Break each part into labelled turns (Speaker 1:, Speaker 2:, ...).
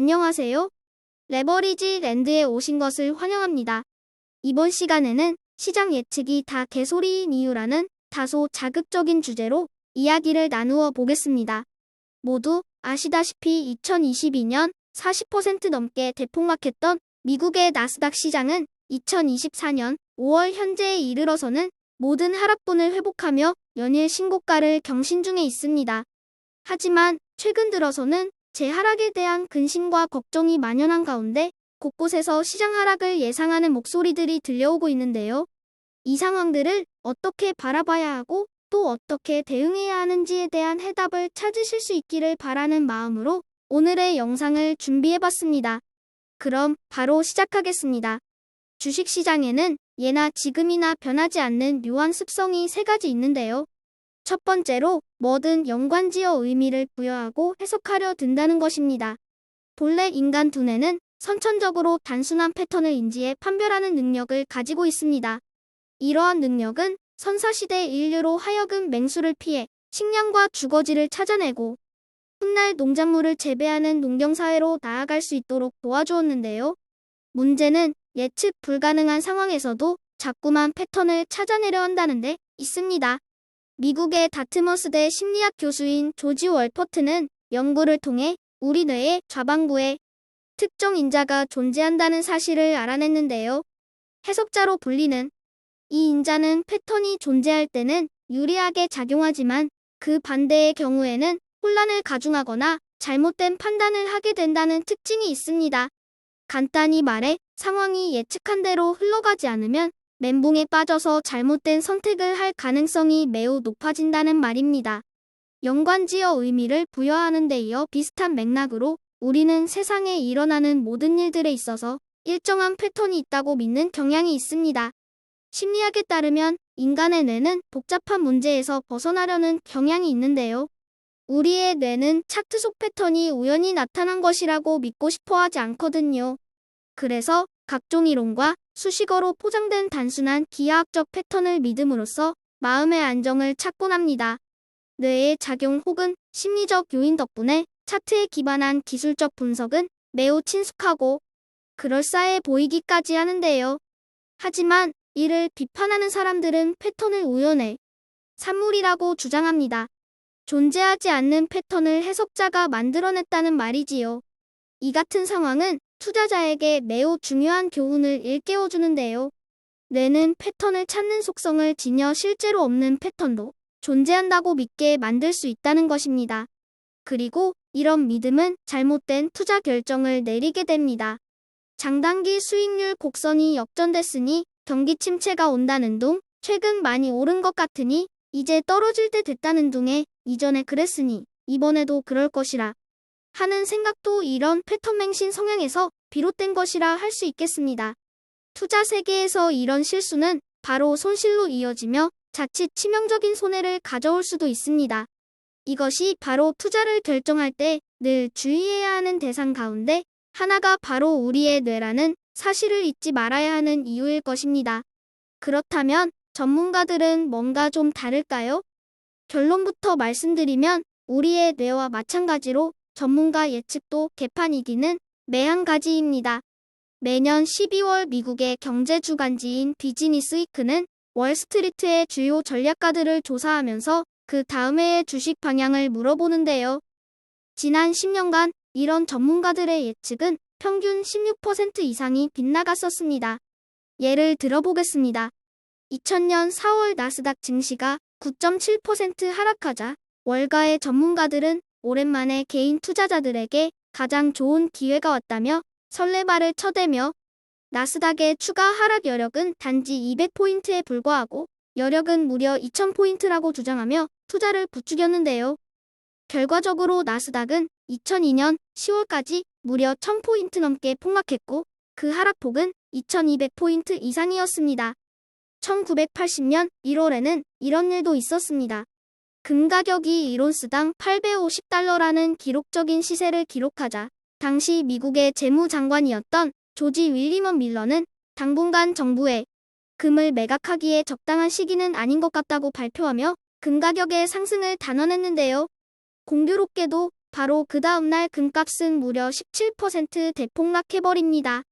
Speaker 1: 안녕하세요. 레버리지 랜드에 오신 것을 환영합니다. 이번 시간에는 시장 예측이 다 개소리인 이유라는 다소 자극적인 주제로 이야기를 나누어 보겠습니다. 모두 아시다시피 2022년 40% 넘게 대폭락했던 미국의 나스닥 시장은 2024년 5월 현재에 이르러서는 모든 하락분을 회복하며 연일 신고가를 경신 중에 있습니다. 하지만 최근 들어서는 재하락에 대한 근심과 걱정이 만연한 가운데 곳곳에서 시장 하락을 예상하는 목소리들이 들려오고 있는데요. 이 상황들을 어떻게 바라봐야 하고 또 어떻게 대응해야 하는지에 대한 해답을 찾으실 수 있기를 바라는 마음으로 오늘의 영상을 준비해봤습니다. 그럼 바로 시작하겠습니다. 주식시장에는 예나 지금이나 변하지 않는 묘한 습성이 세 가지 있는데요. 첫 번째로 뭐든 연관지어 의미를 부여하고 해석하려 든다는 것입니다. 본래 인간 두뇌는 선천적으로 단순한 패턴을 인지해 판별하는 능력을 가지고 있습니다. 이러한 능력은 선사시대 인류로 하여금 맹수를 피해 식량과 주거지를 찾아내고 훗날 농작물을 재배하는 농경사회로 나아갈 수 있도록 도와주었는데요. 문제는 예측 불가능한 상황에서도 자꾸만 패턴을 찾아내려 한다는 데 있습니다. 미국의 다트머스대 심리학 교수인 조지 월퍼트는 연구를 통해 우리 뇌의 좌방부에 특정 인자가 존재한다는 사실을 알아냈는데요. 해석자로 불리는 이 인자는 패턴이 존재할 때는 유리하게 작용하지만 그 반대의 경우에는 혼란을 가중하거나 잘못된 판단을 하게 된다는 특징이 있습니다. 간단히 말해 상황이 예측한 대로 흘러가지 않으면 멘붕에 빠져서 잘못된 선택을 할 가능성이 매우 높아진다는 말입니다. 연관지어 의미를 부여하는 데 이어 비슷한 맥락으로 우리는 세상에 일어나는 모든 일들에 있어서 일정한 패턴이 있다고 믿는 경향이 있습니다. 심리학에 따르면 인간의 뇌는 복잡한 문제에서 벗어나려는 경향이 있는데요. 우리의 뇌는 차트 속 패턴이 우연히 나타난 것이라고 믿고 싶어 하지 않거든요. 그래서 각종 이론과 수식어로 포장된 단순한 기하학적 패턴을 믿음으로써 마음의 안정을 찾곤 합니다. 뇌의 작용 혹은 심리적 요인 덕분에 차트에 기반한 기술적 분석은 매우 친숙하고 그럴싸해 보이기까지 하는데요. 하지만 이를 비판하는 사람들은 패턴을 우연의 산물이라고 주장합니다. 존재하지 않는 패턴을 해석자가 만들어냈다는 말이지요. 이 같은 상황은 투자자에게 매우 중요한 교훈을 일깨워주는데요. 뇌는 패턴을 찾는 속성을 지녀 실제로 없는 패턴도 존재한다고 믿게 만들 수 있다는 것입니다. 그리고 이런 믿음은 잘못된 투자 결정을 내리게 됩니다. 장단기 수익률 곡선이 역전됐으니 경기 침체가 온다는 둥, 최근 많이 오른 것 같으니 이제 떨어질 때 됐다는 둥에 이전에 그랬으니 이번에도 그럴 것이라 하는 생각도 이런 패턴 맹신 성향에서 비롯된 것이라 할 수 있겠습니다. 투자 세계에서 이런 실수는 바로 손실로 이어지며 자칫 치명적인 손해를 가져올 수도 있습니다. 이것이 바로 투자를 결정할 때 늘 주의해야 하는 대상 가운데 하나가 바로 우리의 뇌라는 사실을 잊지 말아야 하는 이유일 것입니다. 그렇다면 전문가들은 뭔가 좀 다를까요? 결론부터 말씀드리면 우리의 뇌와 마찬가지로 전문가 예측도 개판이기는 매한가지입니다. 매년 12월 미국의 경제 주간지인 비즈니스 위크는 월스트리트의 주요 전략가들을 조사하면서 그 다음 해의 주식 방향을 물어보는데요. 지난 10년간 이런 전문가들의 예측은 평균 16% 이상이 빗나갔었습니다. 예를 들어보겠습니다. 2000년 4월 나스닥 증시가 9.7% 하락하자 월가의 전문가들은 오랜만에 개인 투자자들에게 가장 좋은 기회가 왔다며 설레발을 쳐대며 나스닥의 추가 하락 여력은 단지 200포인트에 불과하고 여력은 무려 2000포인트라고 주장하며 투자를 부추겼는데요. 결과적으로 나스닥은 2002년 10월까지 무려 1000포인트 넘게 폭락했고 그 하락폭은 2200포인트 이상이었습니다. 1980년 1월에는 이런 일도 있었습니다. 금 가격이 1온스당 850달러라는 기록적인 시세를 기록하자 당시 미국의 재무장관이었던 조지 윌리먼 밀러는 당분간 정부에 금을 매각하기에 적당한 시기는 아닌 것 같다고 발표하며 금 가격의 상승을 단언했는데요. 공교롭게도 바로 그 다음날 금값은 무려 17% 대폭락해버립니다.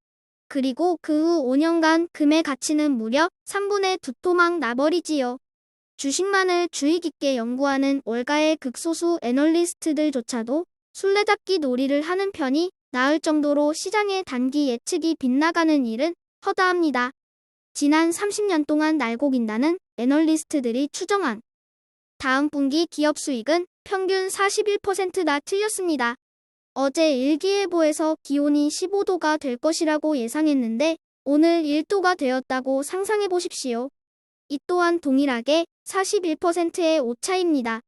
Speaker 1: 그리고 그 후 5년간 금의 가치는 무려 3분의 2 토막 나버리지요. 주식만을 주의 깊게 연구하는 월가의 극소수 애널리스트들조차도 술래잡기 놀이를 하는 편이 나을 정도로 시장의 단기 예측이 빗나가는 일은 허다합니다. 지난 30년 동안 날고긴다는 애널리스트들이 추정한 다음 분기 기업 수익은 평균 41%나 틀렸습니다. 어제 일기예보에서 기온이 15도가 될 것이라고 예상했는데 오늘 1도가 되었다고 상상해 보십시오. 이 또한 동일하게 41%의 오차입니다.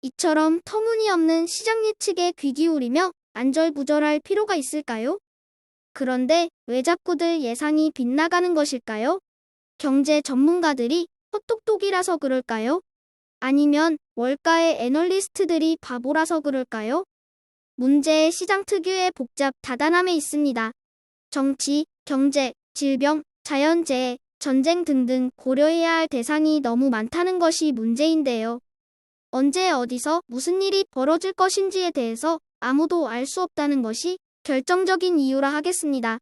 Speaker 1: 이처럼 터무니없는 시장 예측에 귀 기울이며 안절부절할 필요가 있을까요? 그런데 왜 자꾸들 예상이 빗나가는 것일까요? 경제 전문가들이 헛똑똑이라서 그럴까요? 아니면 월가의 애널리스트들이 바보라서 그럴까요? 문제의 시장 특유의 복잡 다단함에 있습니다. 정치, 경제, 질병, 자연재해, 전쟁 등등 고려해야 할 대상이 너무 많다는 것이 문제인데요. 언제 어디서 무슨 일이 벌어질 것인지에 대해서 아무도 알 수 없다는 것이 결정적인 이유라 하겠습니다.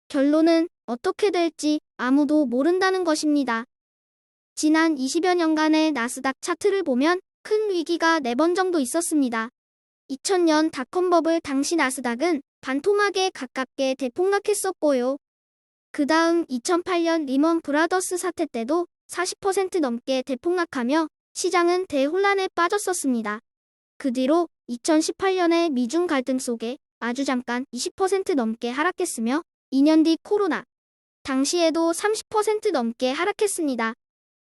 Speaker 1: 결론은 어떻게 될지 아무도 모른다는 것입니다. 지난 20여 년간의 나스닥 차트를 보면 큰 위기가 4번 정도 있었습니다. 2000년 닷컴버블 당시 나스닥은 반토막에 가깝게 대폭락했었고요. 그 다음 2008년 리먼 브라더스 사태 때도 40% 넘게 대폭락하며 시장은 대혼란에 빠졌었습니다. 그 뒤로 2018년의 미중 갈등 속에 아주 잠깐 20% 넘게 하락했으며 2년 뒤 코로나, 당시에도 30% 넘게 하락했습니다.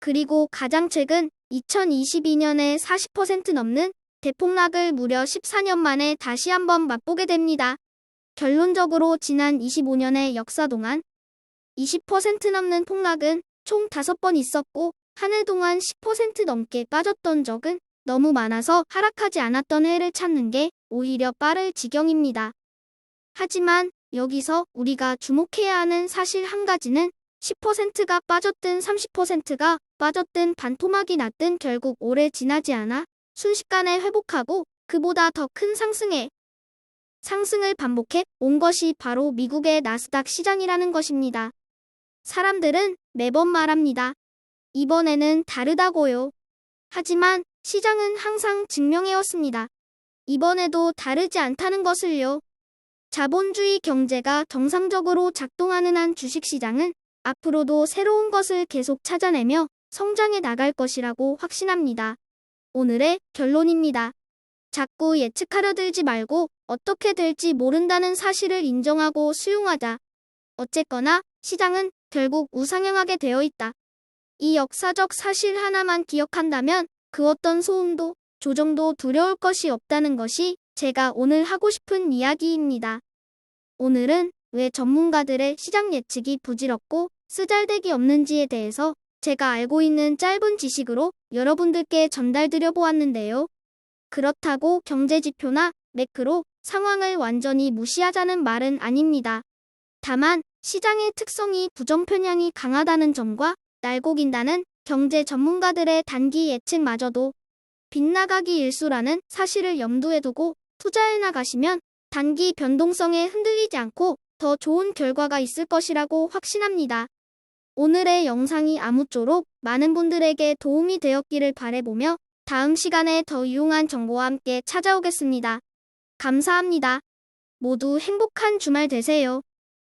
Speaker 1: 그리고 가장 최근 2022년에 40% 넘는 대폭락을 무려 14년 만에 다시 한번 맛보게 됩니다. 결론적으로 지난 25년의 역사 동안 20% 넘는 폭락은 총 5번 있었고 한 해 동안 10% 넘게 빠졌던 적은 너무 많아서 하락하지 않았던 해를 찾는 게 오히려 빠를 지경입니다. 하지만 여기서 우리가 주목해야 하는 사실 한 가지는 10%가 빠졌든 30%가 빠졌든 반토막이 났든 결국 오래 지나지 않아 순식간에 회복하고 그보다 더 큰 상승을 반복해 온 것이 바로 미국의 나스닥 시장이라는 것입니다. 사람들은 매번 말합니다. 이번에는 다르다고요. 하지만 시장은 항상 증명해왔습니다. 이번에도 다르지 않다는 것을요. 자본주의 경제가 정상적으로 작동하는 한 주식시장은 앞으로도 새로운 것을 계속 찾아내며 성장해 나갈 것이라고 확신합니다. 오늘의 결론입니다. 자꾸 예측하려 들지 말고 어떻게 될지 모른다는 사실을 인정하고 수용하자. 어쨌거나 시장은 결국 우상향하게 되어 있다. 이 역사적 사실 하나만 기억한다면 그 어떤 소음도 조정도 두려울 것이 없다는 것이 제가 오늘 하고 싶은 이야기입니다. 오늘은 왜 전문가들의 시장 예측이 부질없고 쓰잘데기 없는지에 대해서 제가 알고 있는 짧은 지식으로 여러분들께 전달드려 보았는데요. 그렇다고 경제지표나 매크로 상황을 완전히 무시하자는 말은 아닙니다. 다만 시장의 특성이 부정편향이 강하다는 점과 날고긴다는 경제 전문가들의 단기 예측마저도 빗나가기 일수라는 사실을 염두에 두고 투자해 나가시면 단기 변동성에 흔들리지 않고 더 좋은 결과가 있을 것이라고 확신합니다. 오늘의 영상이 아무쪼록 많은 분들에게 도움이 되었기를 바라보며 다음 시간에 더 유용한 정보와 함께 찾아오겠습니다. 감사합니다. 모두 행복한 주말 되세요.